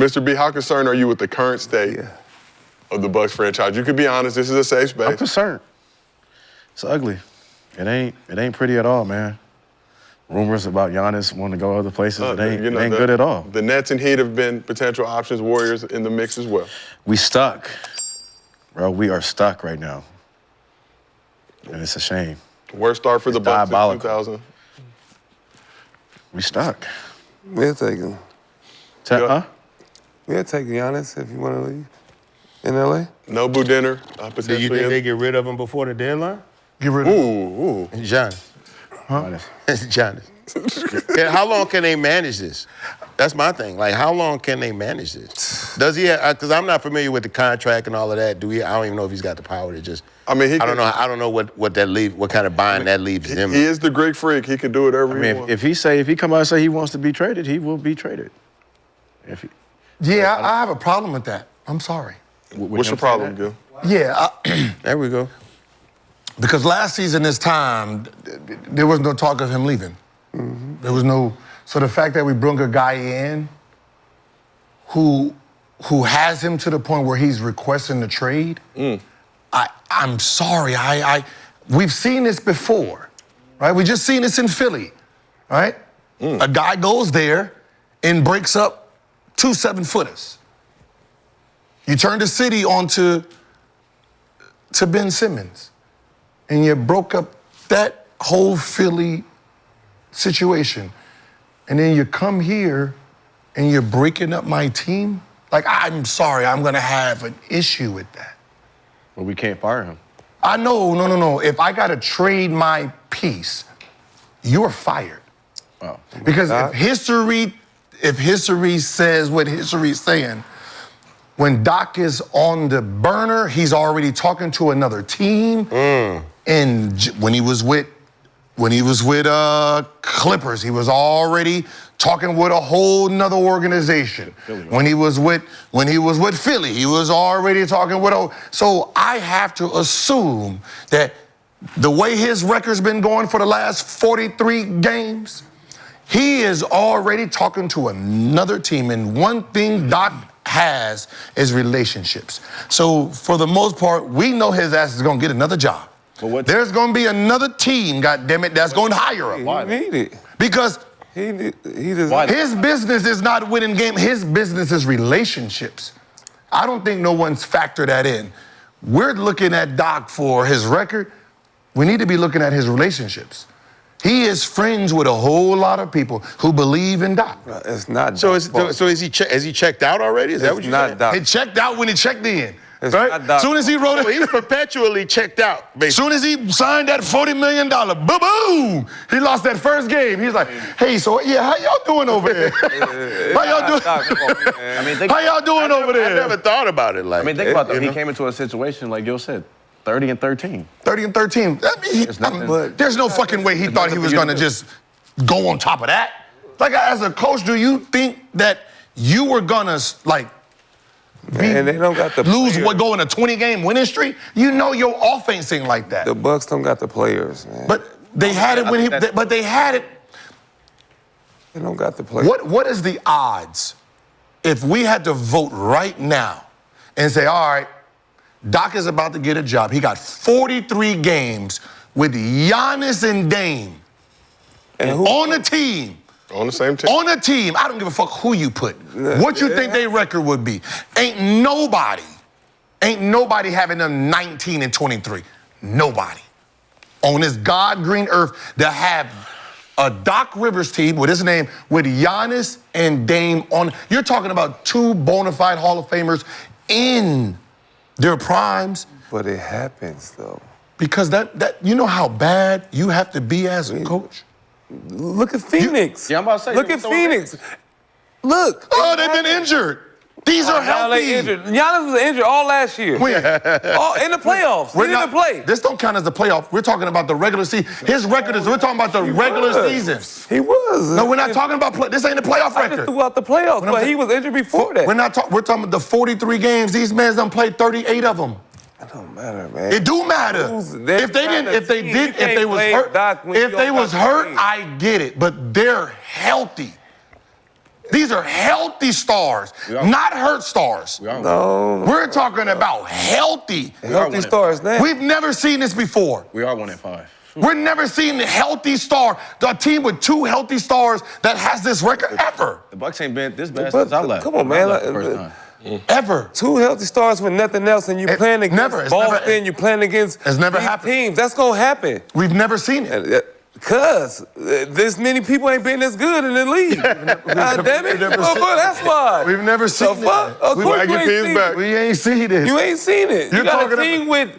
Mr. B, how concerned are you with the current state of the Bucks franchise? You can be honest. This is a safe space. I'm concerned. It's ugly. It ain't pretty at all, man. Rumors about Giannis wanting to go other places. It ain't good at all. The Nets and Heat have been potential options. Warriors in the mix as well. We stuck. Bro, we are stuck right now. And it's a shame. Worst start for the Bucks in 2000. We stuck. We'll take him. Huh? We'll take Giannis if you want to leave in L.A. Nobu dinner, potentially. Do you think they get rid of him before the deadline? Get rid of him. Ooh. Giannis. Huh? Giannis. How long can they manage this? That's my thing. Like, how long can they manage this? Does he have, because I'm not familiar with the contract and all of that. I don't even know if he's got the power to just, I don't know what kind of buying that leaves him. He is the Greek freak. He can do whatever he wants. If he come out and say he wants to be traded, he will be traded. I have a problem with that. I'm sorry. What's your problem, Gil? Yeah. There we go. Because last season this time, there was no talk of him leaving. Mm-hmm. There was no. So the fact that we brought a guy in who has him to the point where he's requesting the trade, I'm sorry. We've seen this before, right? We just seen this in Philly, right? A guy goes there and breaks up 2 7-footers. You turn the city onto Ben Simmons, and you broke up that whole Philly situation. And then you come here and you're breaking up my team? Like, I'm sorry, I'm gonna have an issue with that. Well, we can't fire him. I know, no. If I gotta trade my piece, you're fired. Oh. Because if history says what history's saying, when Doc is on the burner, he's already talking to another team. And when he was with Clippers, he was already talking with a whole nother organization. When he was with Philly, he was already talking with so I have to assume that the way his record's been going for the last 43 games, he is already talking to another team. And one thing Doc has is relationships. So for the most part, we know his ass is gonna get another job. There's going to be another team, goddammit, that's going to hire him. He need it. Because his business is not winning games. His business is relationships. I don't think no one's factored that in. We're looking at Doc for his record. We need to be looking at his relationships. He is friends with a whole lot of people who believe in Doc. It's not So Doc. has he checked out already? Is that what you're saying? Doc. He checked out when he checked in. Right? As soon as he wrote it, He's perpetually checked out, basically. as soon as he signed that $40 million, boom, he lost that first game. He's like, hey, so how y'all doing over there? How y'all doing? How y'all doing over there? I never thought about it like. Think about that. He came into a situation like Gil said, 30-13. 30-13. There's no fucking way he thought he was gonna just go on top of that. Like, as a coach, do you think that you were gonna And they don't got the lose players. what go in a 20-game winning streak? You know your offense ain't like that. The Bucks don't got the players, man. But they had it when he. But they had it. They don't got the players. What is the odds if we had to vote right now and say, all right, Doc is about to get a job. He got 43 games with Giannis and Dame on the team. On the same team. On a team, I don't give a fuck who you put. What you think their record would be? Ain't nobody having them 19-23. Nobody. On this God green earth that have a Doc Rivers team with his name, with Giannis and Dame on. You're talking about 2 bona fide Hall of Famers in their primes. But it happens, though. Because that you know how bad you have to be as a coach? Look at Phoenix. I'm about to say. Look at Phoenix. Look. Oh, they've been injured. These are healthy. Giannis was injured all last year. When? In the playoffs. He didn't play. This don't count as the playoff. We're talking about the regular season. His record is, we're talking about the regular season. He was. No, we're not talking about this ain't the playoff I record. just threw out the playoffs, but he was injured before that. We're talking about the 43 games. These men done played 38 of them. It don't matter, man. It do matter. If they was hurt, I get it. But they're healthy. These are healthy stars, not hurt stars. No. We're talking about healthy stars now. We've never seen this before. We are 1-5. We've never seen a healthy star, a team with 2 healthy stars that has this record ever. The Bucks ain't been this bad since I left. Come on, man. First time. Ever. 2 healthy stars with nothing else, and you playing against Boston, you playing against it's never these happened. teams. That's gonna happen. We've never seen it. Cause this many people ain't been as good in the league. God damn it. That's why. We've never seen it. Of We course might you get ain't teams seen back. it. We ain't seen it. You ain't seen it. You're You got a talking team with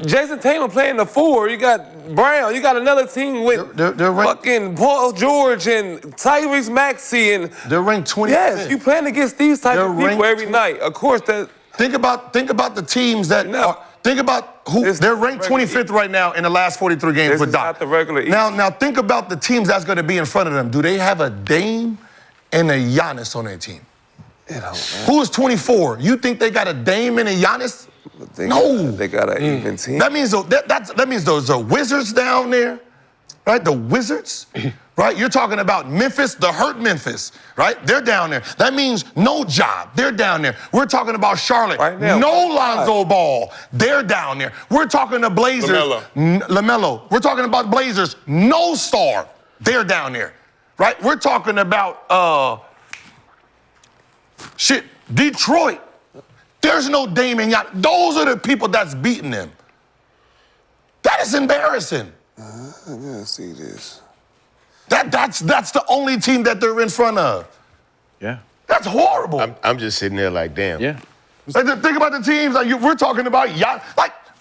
Jason Tatum playing the 4. You got Brown. You got another team with They're ranked, fucking Paul George and Tyrese Maxey and they're ranked 25th. yes, you playing against these type of They're people every ranked night. Of course that. Think about the teams that No. think about who This they're ranked regular- 25th right now in the last 43 games This with is Doc. not the regular East. Now think about the teams that's going to be in front of them. Do they have a Dame and a Giannis on their team? Who is 24? You think they got a Dame and a Giannis? No. They got an even team. That means that means those are Wizards down there, right? The Wizards, right? You're talking about Memphis, the hurt Memphis, right? They're down there. That means no job. They're down there. We're talking about Charlotte. Right now. No Lonzo Ball. They're down there. We're talking the Blazers. LaMelo. We're talking about Blazers. No star. They're down there, right? We're talking about Detroit. There's no Dame and Giannis. Those are the people that's beating them. That is embarrassing. I gotta see this. That's the only team that they're in front of. Yeah. That's horrible. I'm just sitting there like, damn. Yeah. Like, think about the teams like we're talking about.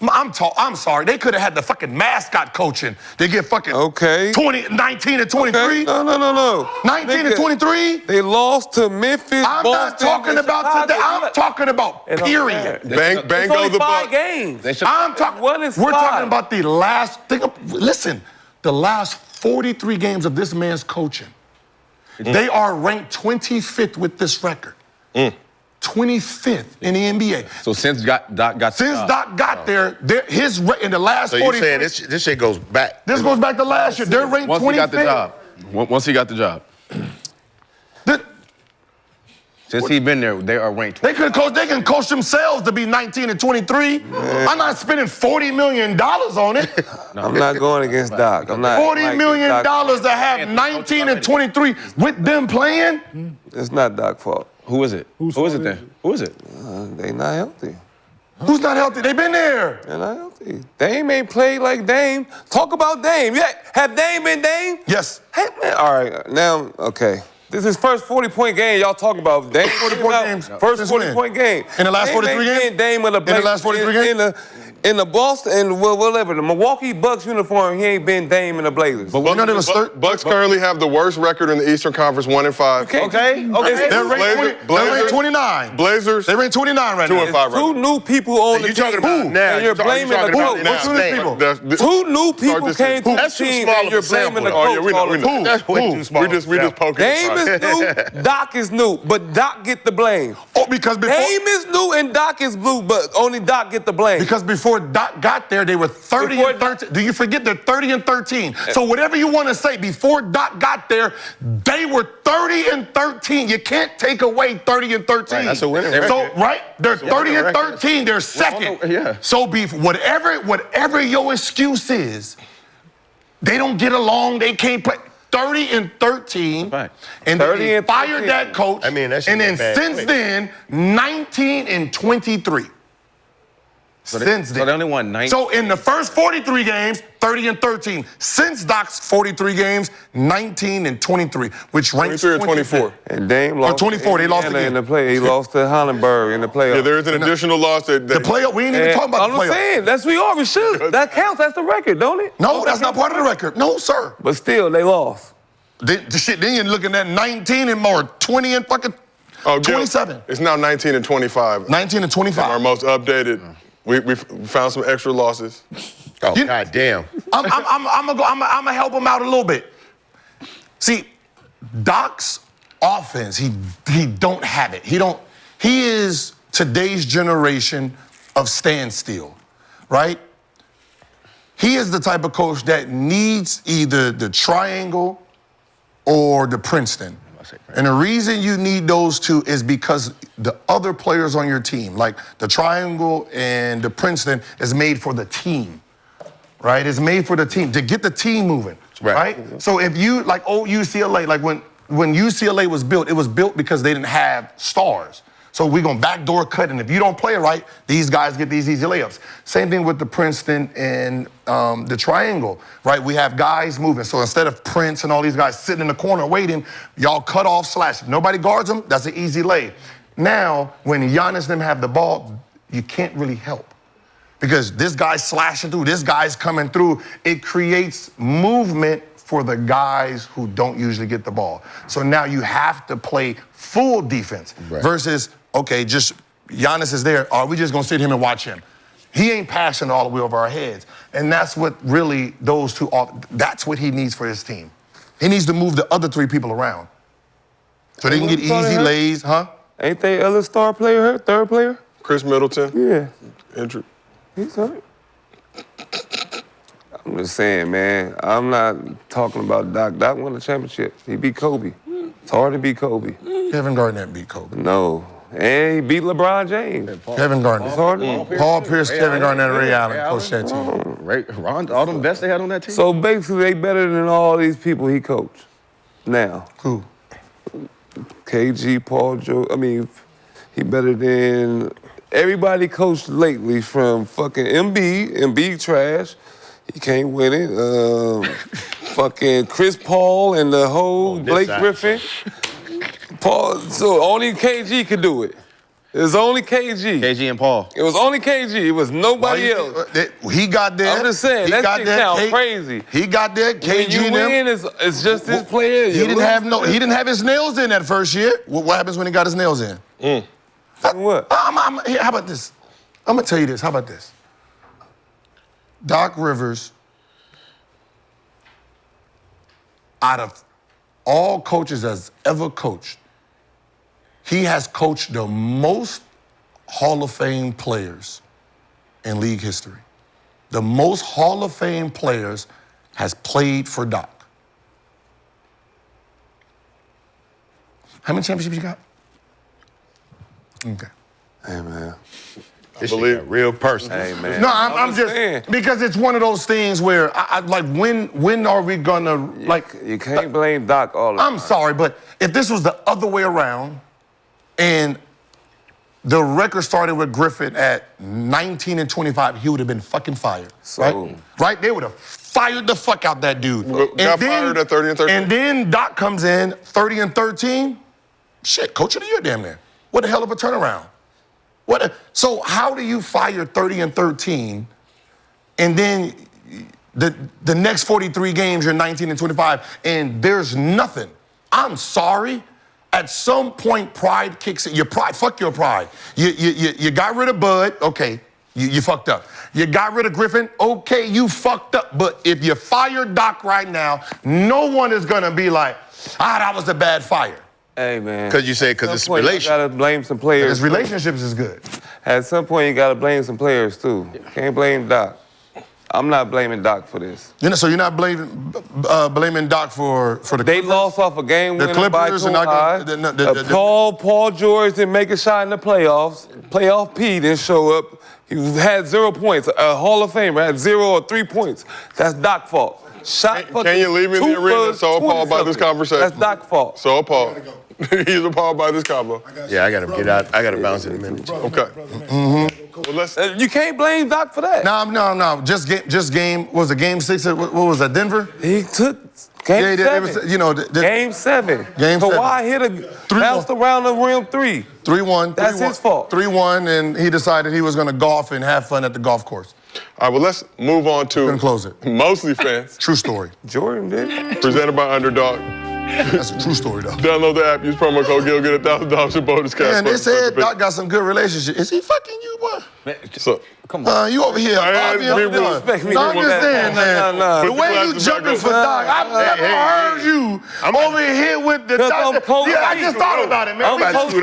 I'm sorry. They could have had the fucking mascot coaching. They get fucking 19 and 23. Okay. No. 19 and 23. They lost to Memphis. I'm Boston, not talking and about Chicago. today. I'm talking about period. Bang It's only go the 5 Bucks. games. I'm talking. One is We're 5. talking about the last. Listen, the last 43 games of this man's coaching. They are ranked 25th with this record. 25th in the NBA. So since Doc got Doc got there, in the last So 40. you're saying this shit goes back? This goes back to last year. They're ranked 25th. once he got the job. Once he got the job. Since he's been there, they are ranked. They can coach themselves to be 19 and 23. I'm not spending $40 million on it. I'm not going against Doc. I'm not. $40 million to have 19 and 23 with them playing. It's not Doc's fault. Who is it? Who is it then? Who is it? They not healthy. Who's not healthy? They've been there. They're not healthy. Dame ain't played like Dame. Talk about Dame. Yeah, have Dame been Dame? Yes. Hey, man. All right, now, okay. This is first 40-point game y'all talking about. Dame 40-point games. First Since 40-point game. In the last 43 games? Dame in the last 43 games? In the Boston, whatever, the Milwaukee Bucks uniform, he ain't been Dame in the Blazers. But we know there was Bucks currently have the worst record in the Eastern Conference, 1-5. Okay. They're ranked 29. Blazers. They ranked 29 right now. 2-5 right Two new people on the You team. talking about now? And you're blaming the coach. What's two new people? Two new people came to the That's too team small and of you're a blaming the sample, coach. Oh, yeah, we know, all we the know. time. That's way too small. We just poking. Dame is new, Doc is new, but Doc get the blame. Oh, because before Dame is new and Doc is blue, but only Doc get the blame. Because before Doc got there, they were 30 and 13. Do you forget they're 30 and 13? So whatever you want to say, before Doc got there, they were 30 and 13. You can't take away 30 and 13. Right, that's a winning record. So, right? They're 30 and 13. They're second. yeah. So whatever your excuse is, they don't get along. They can't play. 30 and 13. Right. And 30 they and fired 13. that coach. I mean, that shit and then went bad since quick. then, 19 and 23. So they only won 19. So in the first 43 games, 30 and 13. Since Doc's 43 games, 19 and 23, which ranks 23 or 24. And Dame lost 24, they lost Indiana again. in the play. He lost to Hollenberg in the playoffs. Yeah, there is an additional loss that The playoff, we ain't even talking about the I'm playoff. saying, that's we already should. That counts. That's the record, don't it? No, that's not part of the record. No, sir. But still, they lost. Then you're looking at 19 and more, 20 and fucking Oh, Gil, 27. It's now 19 and 25. 19 and Our 25. most updated. We found some extra losses. Oh, goddamn. I'm gonna help him out a little bit. See, Doc's offense, he don't have it. He is today's generation of standstill, right? He is the type of coach that needs either the triangle or the Princeton. And the reason you need those two is because the other players on your team, like the triangle and the Princeton, is made for the team, right? It's made for the team, to get the team moving, right? So if you, like old UCLA, like when UCLA was built, it was built because they didn't have stars. So we're going to backdoor cut, and if you don't play it right, these guys get these easy layups. Same thing with the Princeton and the triangle, right? We have guys moving. So instead of Prince and all these guys sitting in the corner waiting, y'all cut off, slash. Nobody guards them, that's an easy lay. Now, when Giannis and them have the ball, you can't really help. Because this guy's slashing through, this guy's coming through. It creates movement for the guys who don't usually get the ball. So now you have to play full defense versus, okay, just Giannis is there. Are we just gonna sit here and watch him? He ain't passing all the way over our heads. And that's what really those two are, that's what he needs for his team. He needs to move the other three people around. So they can get easy lays, huh? Ain't they other star player hurt, third player? Chris Middleton. Yeah. Injured. He's hurt. I'm just saying, man, I'm not talking about Doc. Doc won the championship. He beat Kobe. It's hard to beat Kobe. Kevin Garnett beat Kobe. No. And he beat LeBron James. Kevin Garnett. It's hard to Paul Pierce, Kevin Garnett, Ray Allen coached that team. Ron, all them best they had on that team. So basically, they better than all these people he coached. Now. Who? KG, Paul George. I mean, he better than everybody coached lately from fucking Embiid trash. He can't win it. Fucking Chris Paul and the whole Blake Griffin. Paul, so only KG could do it. It was only KG. KG and Paul. It was only KG. It was nobody else. He got there. I'm just saying, that shit sounds crazy. He got there. KG when you win, it's just his player. He didn't have his nails in that first year. What happens when he got his nails in? What? How about this? I'm gonna tell you this. How about this? Doc Rivers, out of all coaches that's ever coached, he has coached the most Hall of Fame players in league history. The most Hall of Fame players has played for Doc. How many championships you got? Okay. Hey, man. This believe a real person. Hey, man. No, I'm just saying. Because it's one of those things where, like, when are we gonna, like... You can't blame Doc all the time. I'm sorry, but if this was the other way around, and the record started with Griffin at 19 and 25, he would have been fucking fired, right? Right? They would have fired the fuck out that dude. Got fired at 30 and 13. And then Doc comes in, 30 and 13. Shit, coach of the year damn near. What a hell of a turnaround. So how do you fire 30 and 13, and then the next 43 games you're 19 and 25, and there's nothing? I'm sorry. At some point, pride kicks in. Your pride, fuck your pride. You got rid of Bud, okay, you fucked up. You got rid of Griffin, okay, you fucked up. But if you fire Doc right now, no one is gonna be like, that was a bad fire. Hey, man. Because you say, because it's relationship. You gotta blame some players. His relationships is good. At some point, you gotta blame some players, too. Can't blame Doc. I'm not blaming Doc for this. So you're not blaming Doc for the Clippers? They lost off a game winner by two Paul George didn't make a shot in the playoffs. Playoff P didn't show up. He had 0 points. A Hall of Famer had 0 or 3 points. That's Doc's fault. Can you leave me in the arena so appalled by this conversation? That's Doc's fault. So appalled. He's appalled by this combo. Yeah, I gotta get out. I gotta bounce in a minute. Okay. Well, you can't blame Doc for that. No. Just game. What was it, game 6? What was that, Denver? He took game 7. Game 7. Kawhi hit a bounced around the rim 3. 3-1. That's his fault. 3-1, and he decided he was going to golf and have fun at the golf course. All right, well, let's move on to... Gonna close it. Mostly Fans. True story. Jordan did. Presented by Underdog. That's a true story, though. Download the app, use promo code Gil, get $1,000 in bonus cash. Man, they said Doc got some good relationship. Is he fucking you, boy? So, come on. You over here. I respect me. No, I'm just saying, man. No. The way you jumping for Doc, I've never heard you over here with the Doc. Yeah, I just thought about it, man. I'm about to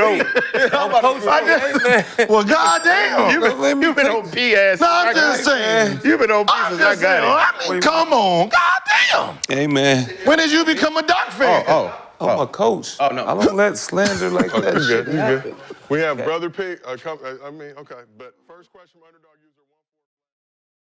Well, goddamn. You've been on P-ass. No, I'm just saying. You've been on P since I got it. I mean, come on. Goddamn. Hey, man. When did you become a Doc fan? I'm a coach. Oh, no. I don't let slander like that You shit good, you happen. good. We have Brother Pig. Okay, but first question from Underdog user 1.